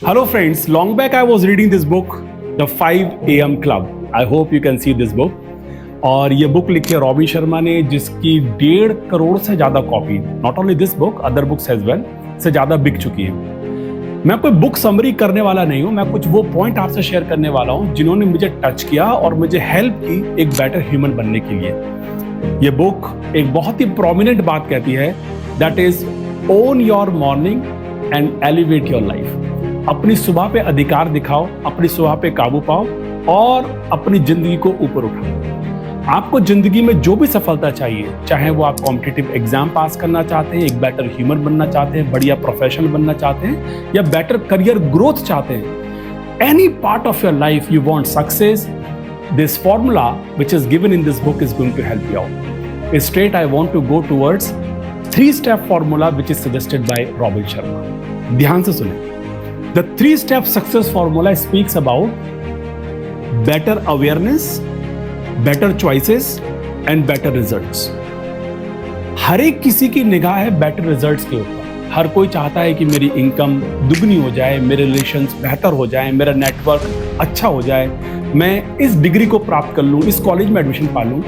Hello friends, long back I was reading this book, The 5 AM Club. I hope you can see this book. और ये book लिखी है robin Sharma ने, जिसकी 1.5 करोड़ से ज़्यादा copy, not only this book, other books as well, से ज़्यादा बिक चुकी है। मैं कोई बुक समरी करने वाला नहीं हूँ, मैं कुछ वो पॉइंट आपसे शेयर करने वाला हूँ जिन्होंने मुझे टच किया और मुझे हेल्प की एक बेटर ह्यूमन बनने के लिए। ये बुक एक बहुत ही प्रोमिनेंट बात कहती है, that is own your morning and elevate your life. अपनी सुबह पे अधिकार दिखाओ, अपनी सुबह पे काबू पाओ और अपनी जिंदगी को ऊपर उठाओ। आपको जिंदगी में जो भी सफलता चाहिए, चाहे वो आप कॉम्पिटिटिव एग्जाम पास करना चाहते हैं, एक बेटर ह्यूमन बनना चाहते हैं, बढ़िया प्रोफेशनल बनना चाहते हैं या बेटर करियर ग्रोथ चाहते हैं, any part of your life you want success, this formula which is given in this book is going to help you out. Straight I want to go towards 3-step formula which is suggested by Robin Sharma. ध्यान से सुने। The 3-step success formula speaks about better awareness, better choices and better results. हर एक किसी की निगाह है better results के ऊपर। हर कोई चाहता है कि मेरी इनकम दुगनी हो जाए, मेरे रिलेशंस बेहतर हो जाए, मेरा नेटवर्क अच्छा हो जाए, मैं इस डिग्री को प्राप्त कर लूँ, इस कॉलेज में एडमिशन पा लूँ।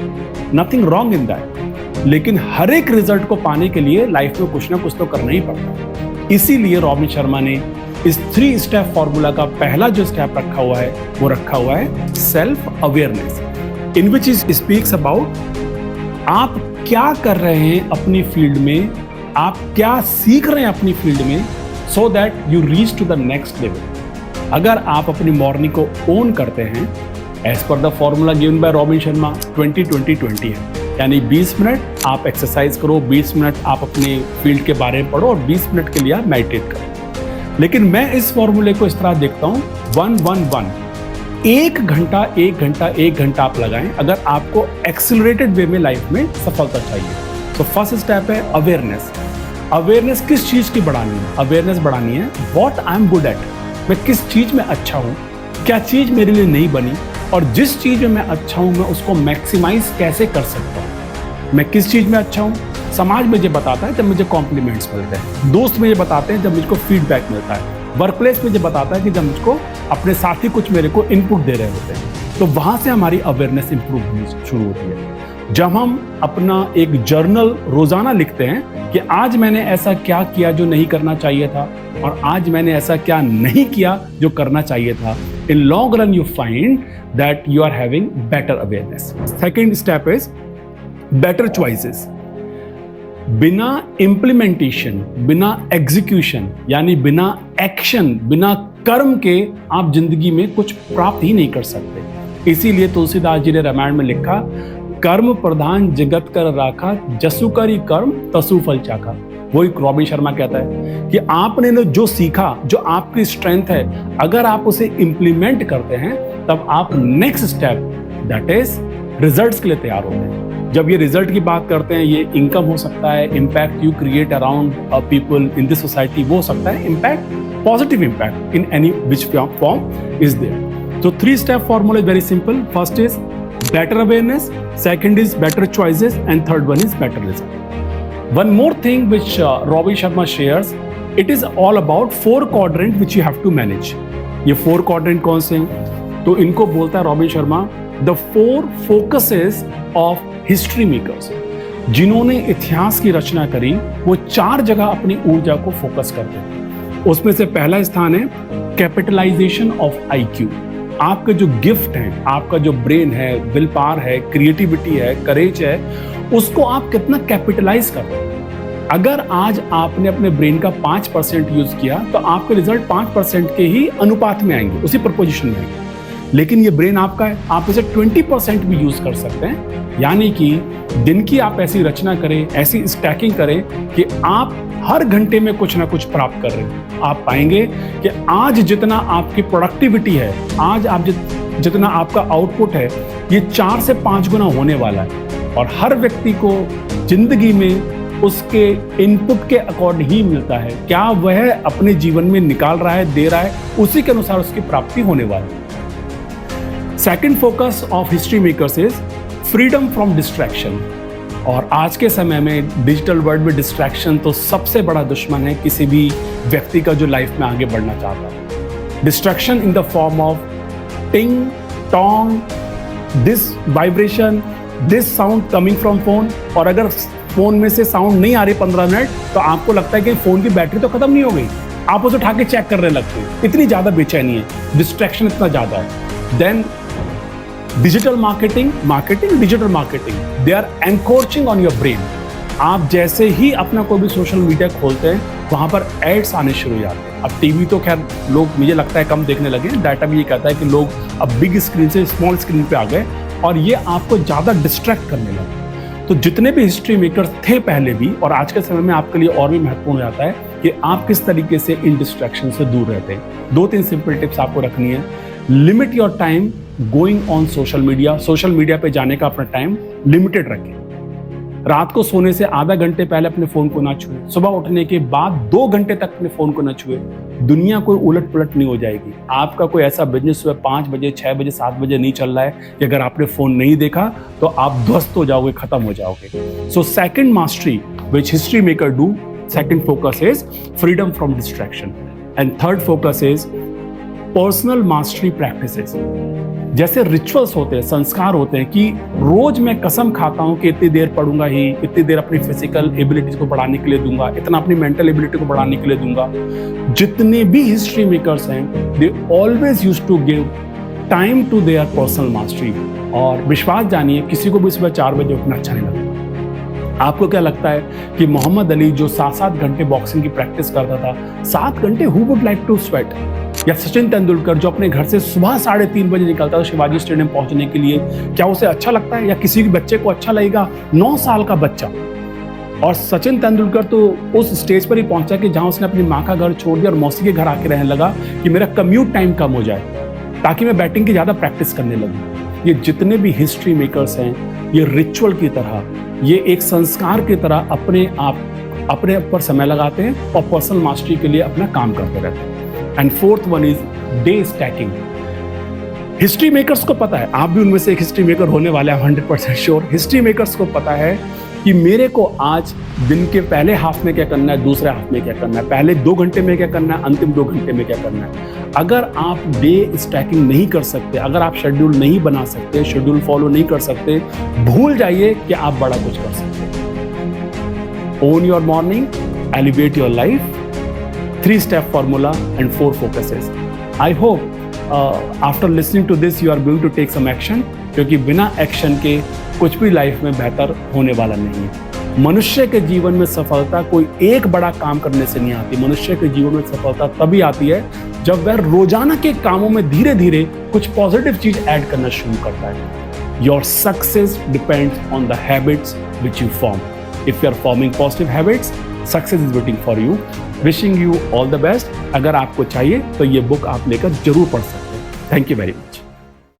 नथिंग रॉन्ग इन दैट, लेकिन हर एक रिजल्ट को पाने के लिए लाइफ में कुछ ना कुछ तो करना ही पड़ता। इसीलिए रॉबिन शर्मा ने इस 3-step फॉर्मूला का पहला जो स्टेप रखा हुआ है, वो रखा हुआ है self awareness, in which is speaks about आप क्या कर रहे हैं अपनी फील्ड में, आप क्या सीख रहे हैं अपनी फील्ड में, so that you reach to the next level. अगर आप अपनी मॉर्निंग को ओन करते हैं as per the formula given by Robin Sharma, 20-20-20 है, यानी 20 मिनट आप एक्सरसाइज करो, 20 मिनट आप अपने फील्ड के बारे में पढ़ो और 20 मिनट के लिए आप मेडिटेट करो। लेकिन मैं इस फॉर्मूले को इस तरह देखता हूँ 1-1-1, 1 घंटा आप लगाएं अगर आपको एक्सिलरेटेड वे में लाइफ में सफलता चाहिए। तो फर्स्ट स्टेप है अवेयरनेस। अवेयरनेस किस चीज की बढ़ानी है? अवेयरनेस बढ़ानी है what I am good at, मैं किस चीज में अच्छा हूँ, क्या चीज मेरे लिए नहीं बनी, और जिस चीज में मैं अच्छा हूं मैं उसको मैक्सिमाइज कैसे कर सकता हूं। मैं किस चीज में अच्छा हूं? समाज मुझे बताता है जब मुझे कॉम्प्लीमेंट्स मिलते हैं, दोस्त मुझे बताते हैं जब मुझको फीडबैक मिलता है, वर्क प्लेस मुझे बताता है कि जब मुझको अपने साथी कुछ मेरे को इनपुट दे रहे होते हैं। तो वहां से हमारी अवेयरनेस इंप्रूव होनी शुरू होती है। जब हम अपना एक जर्नल रोजाना लिखते हैं कि आज मैंने ऐसा क्या किया जो नहीं करना चाहिए था और आज मैंने ऐसा क्या नहीं किया जो करना चाहिए था, in long run you find that you are having better awareness. Second step is better choices. बिना implementation, बिना execution, यानी बिना action, बिना कर्म के आप जिंदगी में कुछ प्राप्त ही नहीं कर सकते। इसीलिए तुलसीदास जी ने रामायण में लिखा, कर्म प्रधान जगत कर राखा, जसु करी कर्म तसु फल चाखा। वही रॉबिन शर्मा कहता है कि आपने जो सीखा, जो आपकी स्ट्रेंथ है, अगर आप उसे इंप्लीमेंट करते हैं तब आप next step that is results के लिए तैयार होते हैं। जब ये रिजल्ट की बात करते हैं, ये इनकम हो सकता है, impact you create around people in this society, वो हो सकता है impact, positive impact in any which form is there. तो 3-step formula is very simple. First is better awareness, second is better choices and third one is better result. One more thing which Robin Sharma shares, it is all about 4 quadrant which you have to manage. ये 4 quadrant कौन से हैं? तो इनको बोलता है robin Sharma the 4 focuses of history makers। जिन्होंने इतिहास की रचना करी वो 4 जगह अपनी ऊर्जा को फोकस करते हैं। उसमें से पहला स्थान है कैपिटलाइजेशन ऑफ IQ। आपके जो गिफ्ट हैं, आपका जो ब्रेन है, विल पावर है, क्रिएटिविटी है, करेज है, उसको आप कितना कैपिटलाइज कर रहे हैं। अगर आज आपने अपने ब्रेन का 5% यूज किया तो आपके रिजल्ट 5% के ही अनुपात में आएंगे, उसी प्रपोजिशन में आएंगे। लेकिन ये ब्रेन आपका है, आप इसे 20% भी यूज कर सकते हैं। यानी कि दिन की आप ऐसी रचना करें, ऐसी स्टैकिंग करें कि आप हर घंटे में कुछ ना कुछ प्राप्त कर रहे हैं। आप पाएंगे कि आज जितना आपकी प्रोडक्टिविटी है, आज आप जितना आपका आउटपुट है, ये 4 से 5 गुना होने वाला है। और हर व्यक्ति को जिंदगी में उसके इनपुट के अकॉर्डिंग ही मिलता है। क्या वह अपने जीवन में निकाल रहा है, दे रहा है, उसी के अनुसार उसकी प्राप्ति होने वाली है। Second focus of history makers is freedom from distraction. और आज के समय में डिजिटल वर्ल्ड में डिस्ट्रैक्शन तो सबसे बड़ा दुश्मन है किसी भी व्यक्ति का जो लाइफ में आगे बढ़ना चाहता है। Distraction in the form of ting, tong, this vibration, this sound coming from phone. और अगर फोन में से साउंड नहीं आ रही 15 मिनट तो आपको लगता है कि फोन की बैटरी तो खत्म नहीं हो गई, आप उसे उठा के चेक करने लगते हैं। इतनी ज्यादा बेचैनी है, डिस्ट्रैक्शन इतना ज्यादा है। Then digital marketing, digital marketing, they are encroaching on your brain. आप जैसे ही अपना कोई भी सोशल मीडिया खोलते हैं वहां पर एड्स आने शुरू हो जाते हैं। अब टीवी तो खैर लोग मुझे लगता है कम देखने लगे, डाटा भी ये कहता है कि लोग अब बिग स्क्रीन से स्मॉल स्क्रीन पे आ गए और ये आपको ज्यादा डिस्ट्रैक्ट करने लगे। तो जितने भी हिस्ट्री मेकर्स थे पहले भी और आज के समय में आपके लिए और भी महत्वपूर्ण हो जाता है कि आप किस तरीके से इन डिस्ट्रैक्शन से दूर रहते हैं। 2-3 सिंपल टिप्स आपको रखनी है। Limit your time going on social media. Social media पे जाने का अपना टाइम लिमिटेड रखें। रात को सोने से आधा घंटे पहले अपने फोन को ना छुए, सुबह उठने के बाद 2 घंटे तक अपने फोन को ना छुए। दुनिया कोई उलट पुलट नहीं हो जाएगी। आपका कोई ऐसा बिजनेस सुबह 5 बजे 6 बजे 7 बजे नहीं चल रहा है कि अगर आपने फोन नहीं देखा तो आप ध्वस्त हो जाओगे, खत्म हो जाओगे। So second mastery which history maker do, second focus is freedom from distraction and third focus is personal mastery practices. जैसे रिचुअल्स होते हैं, संस्कार होते हैं कि रोज मैं कसम खाता हूं कि इतनी देर पढ़ूंगा ही, इतनी देर अपनी फिजिकल एबिलिटीज को बढ़ाने के लिए दूंगा, इतना अपनी मेंटल एबिलिटी को बढ़ाने के लिए दूंगा। जितने भी हिस्ट्री मेकर्स हैं they always used to give time to their personal mastery. और विश्वास जानिए किसी को भी सुबह 4 बजे उठना अच्छा नहीं लगता। आपको क्या लगता है कि मोहम्मद अली जो 7-7 घंटे बॉक्सिंग की प्रैक्टिस करता था, 7 घंटे who would like to sweat? या सचिन तेंदुलकर जो अपने घर से सुबह 3:30 बजे निकलता था शिवाजी स्टेडियम पहुंचने के लिए, क्या उसे अच्छा लगता है? या किसी भी बच्चे को अच्छा लगेगा? 9 साल का बच्चा। और सचिन तेंदुलकर तो उस स्टेज पर ही पहुंचा कि जहां उसने अपनी माँ का घर छोड़ दिया और मौसी के घर आके रहने लगा कि मेरा कम्यूट टाइम कम हो जाए ताकि मैं बैटिंग की ज्यादा प्रैक्टिस करने लगूं। ये जितने भी हिस्ट्री मेकर्स हैं, ये रिचुअल की तरह, ये एक संस्कार की तरह अपने ऊपर समय लगाते हैं और पर्सनल मास्टरी के लिए अपना काम करते रहते हैं। And fourth one is day stacking. History makers को पता है, आप भी उनमें से एक हिस्ट्री मेकर होने वाले हैं, 100% श्योर। हिस्ट्री मेकर्स को पता है कि मेरे को आज दिन के पहले हाफ में क्या करना है, दूसरे हाफ में क्या करना है, पहले 2 घंटे में क्या करना है, अंतिम 2 घंटे में क्या करना है। अगर आप डे स्टैकिंग नहीं कर सकते, अगर आप शेड्यूल नहीं बना सकते, शेड्यूल फॉलो नहीं कर सकते, भूल जाइए कि आप बड़ा कुछ कर सकते। Own your morning, elevate your life, 3-step formula and 4 focuses. I hope after listening to this you are going to take some action, क्योंकि बिना एक्शन के कुछ भी लाइफ में बेहतर होने वाला नहीं है। मनुष्य के जीवन में सफलता कोई एक बड़ा काम करने से नहीं आती। मनुष्य के जीवन में सफलता तभी आती है जब वह रोजाना के कामों में धीरे धीरे कुछ पॉजिटिव चीज ऐड करना शुरू करता है। Your success depends on the habits which you form. If you are forming positive habits, success is waiting for you. Wishing you all the best. अगर आपको चाहिए तो ये बुक आप लेकर जरूर पढ़ सकते हैं। Thank you very much.